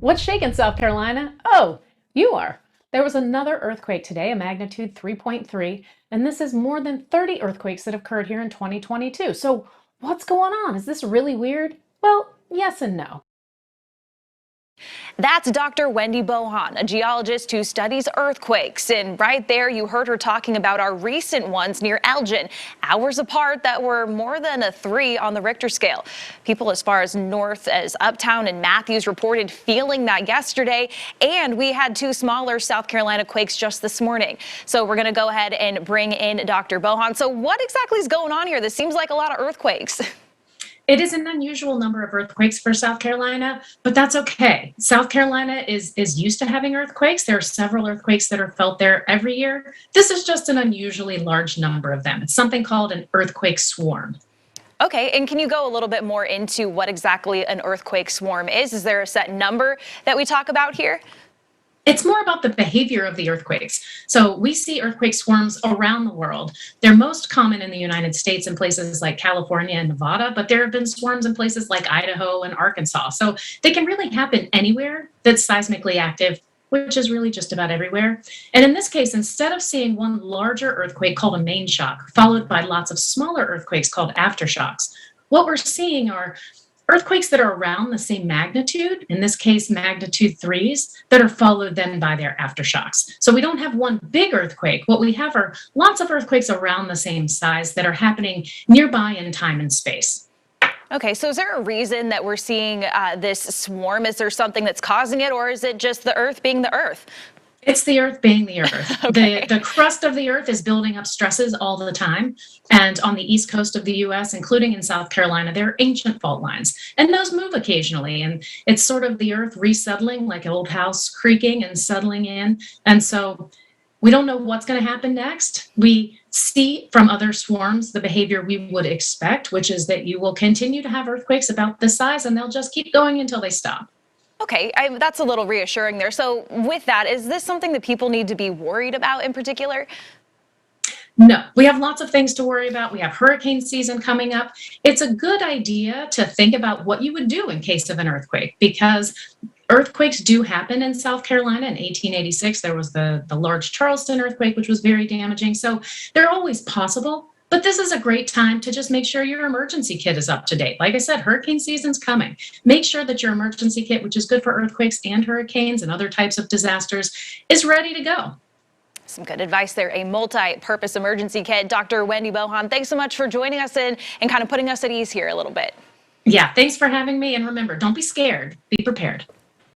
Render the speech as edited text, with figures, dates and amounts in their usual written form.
What's shaking, South Carolina? Oh, you are. There was another earthquake today, a magnitude 3.3, and this is more than 30 earthquakes that have occurred here in 2022. So, what's going on? Is this really weird? Well, yes and no. That's Dr. Wendy Bohan, a geologist who studies earthquakes. And right there, you heard her talking about our recent ones near Elgin, hours apart that were more than a 3 on the Richter scale. People as far as north as Uptown and Matthews reported feeling that yesterday. And we had 2 smaller South Carolina quakes just this morning. So we're going to go ahead and bring in Dr. Bohan. So what exactly is going on here? This seems like a lot of earthquakes. It is an unusual number of earthquakes for South Carolina, but that's okay. South Carolina is used to having earthquakes. There are several earthquakes that are felt there every year. This is just an unusually large number of them. It's something called an earthquake swarm. Okay, and can you go a little bit more into what exactly an earthquake swarm is? Is there a set number that we talk about here? It's more about the behavior of the earthquakes. So we see earthquake swarms around the world. They're most common in the United States in places like California and Nevada, but there have been swarms in places like Idaho and Arkansas. So they can really happen anywhere that's seismically active, which is really just about everywhere. And in this case, instead of seeing one larger earthquake called a main shock, followed by lots of smaller earthquakes called aftershocks, what we're seeing are earthquakes that are around the same magnitude, in this case, magnitude 3s, that are followed then by their aftershocks. So we don't have one big earthquake. What we have are lots of earthquakes around the same size that are happening nearby in time and space. Okay, so is there a reason that we're seeing this swarm? Is there something that's causing it, or is it just the Earth being the Earth? It's the Earth being the Earth. Okay. The crust of the Earth is building up stresses all the time. And on the east coast of the US, including in South Carolina, there are ancient fault lines. And those move occasionally. And it's sort of the Earth resettling, like an old house creaking and settling in. And so we don't know what's going to happen next. We see from other swarms the behavior we would expect, which is that you will continue to have earthquakes about this size, and they'll just keep going until they stop. Okay, that's a little reassuring there. So with that, is this something that people need to be worried about in particular? No, we have lots of things to worry about. We have hurricane season coming up. It's a good idea to think about what you would do in case of an earthquake, because earthquakes do happen in South Carolina. In 1886, there was the large Charleston earthquake, which was very damaging. So they're always possible. But this is a great time to just make sure your emergency kit is up to date. Like I said, hurricane season's coming. Make sure that your emergency kit, which is good for earthquakes and hurricanes and other types of disasters, is ready to go. Some good advice there, a multi-purpose emergency kit. Dr. Wendy Bohan, thanks so much for joining us and kind of putting us at ease here a little bit. Yeah, thanks for having me. And remember, don't be scared, be prepared.